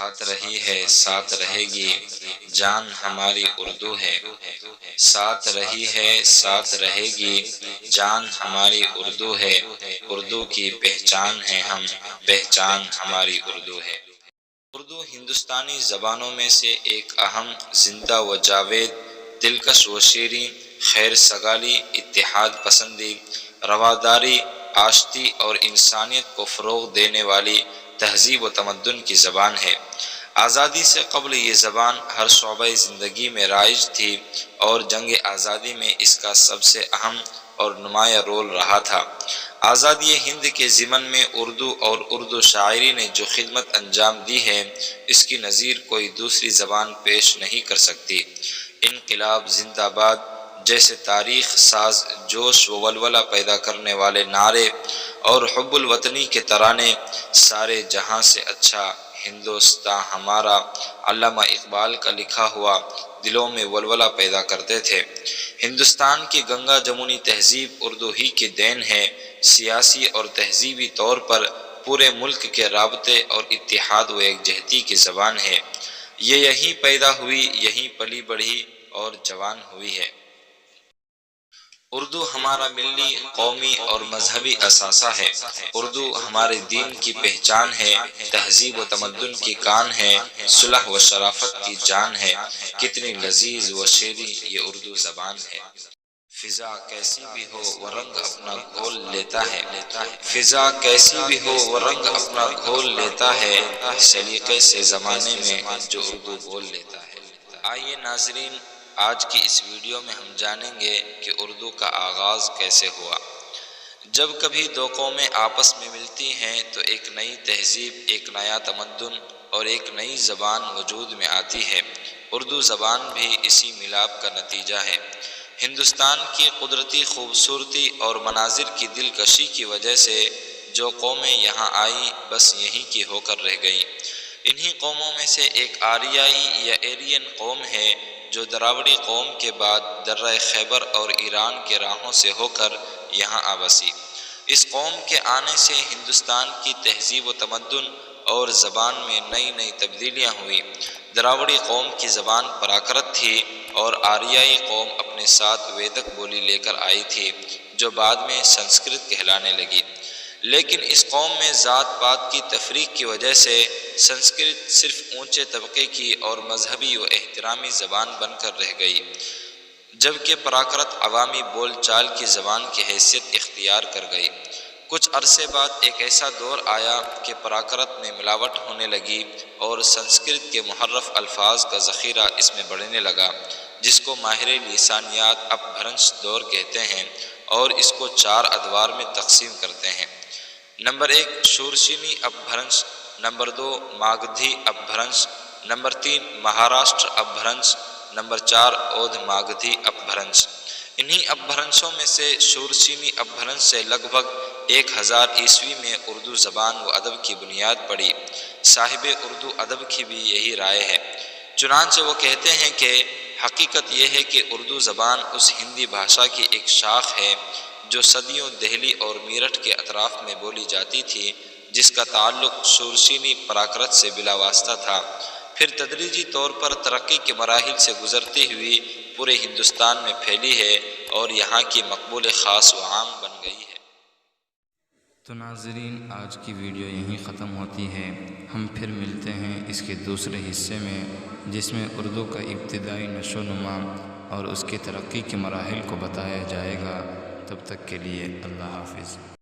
ساتھ رہی ہے ساتھ رہے گی، جان ہماری اردو ہے۔ ساتھ رہی ہے ساتھ رہے گی، جان ہماری اردو ہے۔ اردو کی پہچان ہے ہم، پہچان ہماری اردو ہے۔ اردو ہندوستانی زبانوں میں سے ایک اہم، زندہ و جاوید، دلکش و شیریں، خیر سگالی، اتحاد پسندی، رواداری، آشتی اور انسانیت کو فروغ دینے والی تہذیب و تمدن کی زبان ہے۔ آزادی سے قبل یہ زبان ہر شعبہ زندگی میں رائج تھی اور جنگ آزادی میں اس کا سب سے اہم اور نمایاں رول رہا تھا۔ آزادی ہند کے ضمن میں اردو اور اردو شاعری نے جو خدمت انجام دی ہے، اس کی نظیر کوئی دوسری زبان پیش نہیں کر سکتی۔ انقلاب زندہ باد جیسے تاریخ ساز جوش و ولولہ پیدا کرنے والے نعرے اور حب الوطنی کے ترانے سارے جہاں سے اچھا ہندوستاں ہمارا، علامہ اقبال کا لکھا ہوا، دلوں میں ولولہ پیدا کرتے تھے۔ ہندوستان کی گنگا جمنی تہذیب اردو ہی کی دین ہے۔ سیاسی اور تہذیبی طور پر پورے ملک کے رابطے اور اتحاد و یکجہتی کی زبان ہے۔ یہ یہیں پیدا ہوئی، یہیں پلی بڑھی اور جوان ہوئی ہے۔ اردو ہمارا ملی، قومی اور مذہبی اثاثہ ہے۔ اردو ہمارے دین کی پہچان ہے، تہذیب و تمدن کی کان ہے، صلح و شرافت کی جان ہے۔ کتنی لذیذ و شیریں یہ اردو زبان ہے۔ فضا کیسی بھی ہو وہ رنگ اپنا گھول لیتا ہے، فضا کیسی بھی ہو وہ رنگ اپنا گھول لیتا ہے، سلیقے سے زمانے میں جو اردو بول لیتا ہے۔ آئیے ناظرین، آج کی اس ویڈیو میں ہم جانیں گے کہ اردو کا آغاز کیسے ہوا۔ جب کبھی دو قومیں آپس میں ملتی ہیں تو ایک نئی تہذیب، ایک نیا تمدن اور ایک نئی زبان وجود میں آتی ہے۔ اردو زبان بھی اسی ملاپ کا نتیجہ ہے۔ ہندوستان کی قدرتی خوبصورتی اور مناظر کی دلکشی کی وجہ سے جو قومیں یہاں آئیں بس یہیں کی ہو کر رہ گئیں۔ انہی قوموں میں سے ایک آریائی یا ایرین قوم ہے جو دراوڑی قوم کے بعد درہ خیبر اور ایران کے راہوں سے ہو کر یہاں آ بسی۔ اس قوم کے آنے سے ہندوستان کی تہذیب و تمدن اور زبان میں نئی نئی تبدیلیاں ہوئیں۔ دراوڑی قوم کی زبان پراکرت تھی اور آریائی قوم اپنے ساتھ ویدک بولی لے کر آئی تھی جو بعد میں سنسکرت کہلانے لگی۔ لیکن اس قوم میں ذات پات کی تفریق کی وجہ سے سنسکرت صرف اونچے طبقے کی اور مذہبی و احترامی زبان بن کر رہ گئی، جبکہ پراکرت عوامی بول چال کی زبان کی حیثیت اختیار کر گئی۔ کچھ عرصے بعد ایک ایسا دور آیا کہ پراکرت میں ملاوٹ ہونے لگی اور سنسکرت کے محرف الفاظ کا ذخیرہ اس میں بڑھنے لگا، جس کو ماہر لسانیات اپبھرنش دور کہتے ہیں اور اس کو 4 ادوار میں تقسیم کرتے ہیں۔ Number 1 Shauraseni Apabhramsha, number 2 Magadhi Apabhramsha, number 3 Maharashtra Apabhramsha, number 4 Awadh Magadhi Apabhramsha. انہی اپبھرنشوں میں سے شورشینی اپبھرنش سے لگ بھگ 1000 عیسوی میں اردو زبان و ادب کی بنیاد پڑی۔ صاحب اردو ادب کی بھی یہی رائے ہے۔ چنانچہ وہ کہتے ہیں کہ حقیقت یہ ہے کہ اردو زبان اس ہندی بھاشا کی ایک شاخ ہے جو صدیوں دہلی اور میرٹھ کے اطراف میں بولی جاتی تھی، جس کا تعلق شورشینی پراکرت سے بلا واسطہ تھا، پھر تدریجی طور پر ترقی کے مراحل سے گزرتی ہوئی پورے ہندوستان میں پھیلی ہے اور یہاں کی مقبول خاص و عام بن گئی ہے۔ تو ناظرین، آج کی ویڈیو یہیں ختم ہوتی ہے۔ ہم پھر ملتے ہیں اس کے دوسرے حصے میں، جس میں اردو کا ابتدائی نشو و نما اور اس کی ترقی کے مراحل کو بتایا جائے گا۔ تب تک کے لیے اللہ حافظ۔